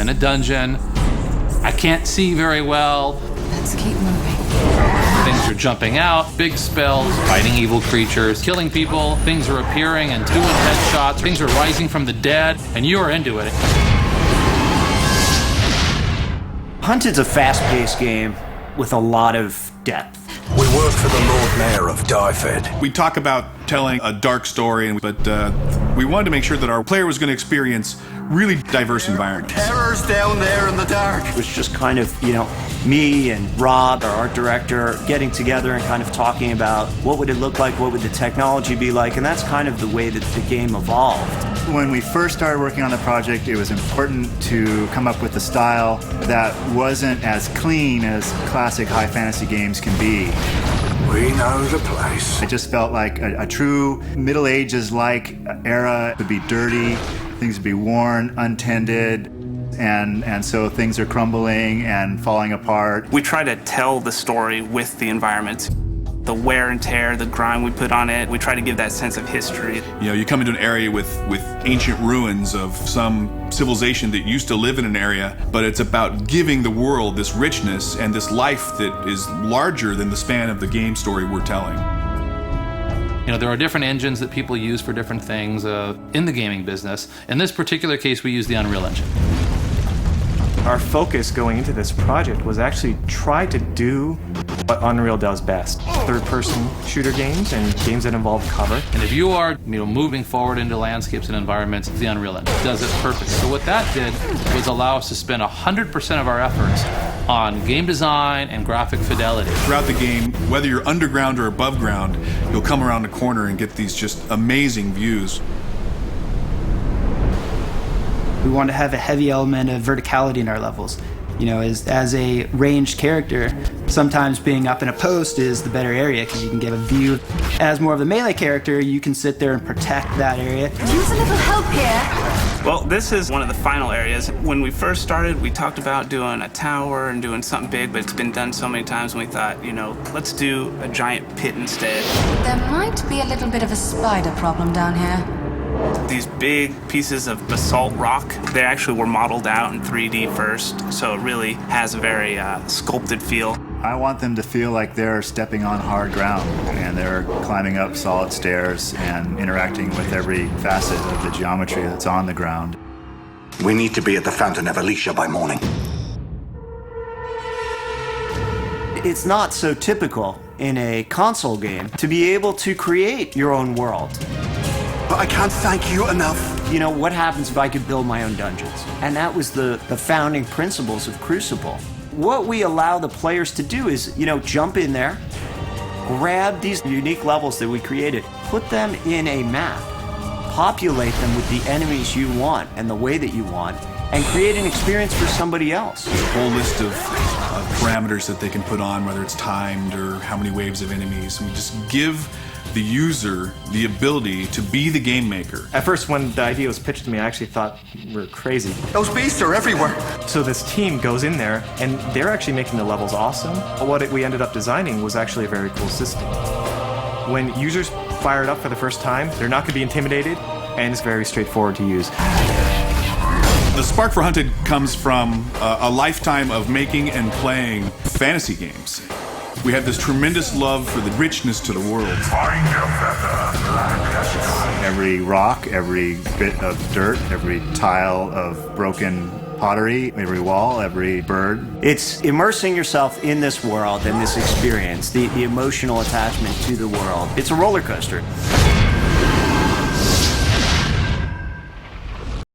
I'm in a dungeon. I can't see very well. Let's keep moving. Things are jumping out, big spells, fighting evil creatures, killing people. Things are appearing and doing headshots. Things are rising from the dead, and you are into it. Hunted's a fast-paced game with a lot of depth. We work for the Lord Mayor of Dyfed. We talk about telling a dark story, but we wanted to make sure that our player was going to experience really diverse environments. Terror's down there in the dark. It was just kind of, me and Rob, our art director, getting together and kind of talking about what would it look like, what would the technology be like, and that's kind of the way that the game evolved. When we first started working on the project, it was important to come up with a style that wasn't as clean as classic high fantasy games can be. We know the place. It just felt like a true Middle Ages-like era. It would be dirty, things would be worn, untended, and so things are crumbling and falling apart. We try to tell the story with the environment. The wear and tear, the grime we put on it, we try to give that sense of history. You come into an area with ancient ruins of some civilization that used to live in an area, but it's about giving the world this richness and this life that is larger than the span of the game story we're telling. There are different engines that people use for different things in the gaming business. In this particular case, we use the Unreal Engine. Our focus going into this project was actually try to do what Unreal does best. Third-person shooter games and games that involve cover. And if you are moving forward into landscapes and environments, the Unreal Engine does it perfectly. So what that did was allow us to spend 100% of our efforts on game design and graphic fidelity. Throughout the game, whether you're underground or above ground, you'll come around the corner and get these just amazing views. We want to have a heavy element of verticality in our levels. As a ranged character, sometimes being up in a post is the better area because you can get a view. As more of a melee character, you can sit there and protect that area. Use a little help here. Well, this is one of the final areas. When we first started, we talked about doing a tower and doing something big, but it's been done so many times, and we thought, let's do a giant pit instead. There might be a little bit of a spider problem down here. These big pieces of basalt rock, they actually were modeled out in 3D first, so it really has a very sculpted feel. I want them to feel like they're stepping on hard ground and they're climbing up solid stairs and interacting with every facet of the geometry that's on the ground. We need to be at the Fountain of Alicia by morning. It's not so typical in a console game to be able to create your own world. But I can't thank you enough. What happens if I could build my own dungeons? And that was the founding principles of Crucible. What we allow the players to do is, jump in there, grab these unique levels that we created, put them in a map, populate them with the enemies you want and the way that you want, and create an experience for somebody else. There's a whole list of parameters that they can put on, whether it's timed or how many waves of enemies. And we just give the user the ability to be the game maker. At first, when the idea was pitched to me, I actually thought we're crazy. Those beasts are everywhere. So this team goes in there, and they're actually making the levels awesome. But what we ended up designing was actually a very cool system. When users fire it up for the first time, they're not going to be intimidated, and it's very straightforward to use. The spark for Hunted comes from a lifetime of making and playing fantasy games. We have this tremendous love for the richness to the world. Every rock, every bit of dirt, every tile of broken pottery, every wall, every bird. It's immersing yourself in this world and this experience, the emotional attachment to the world. It's a roller coaster.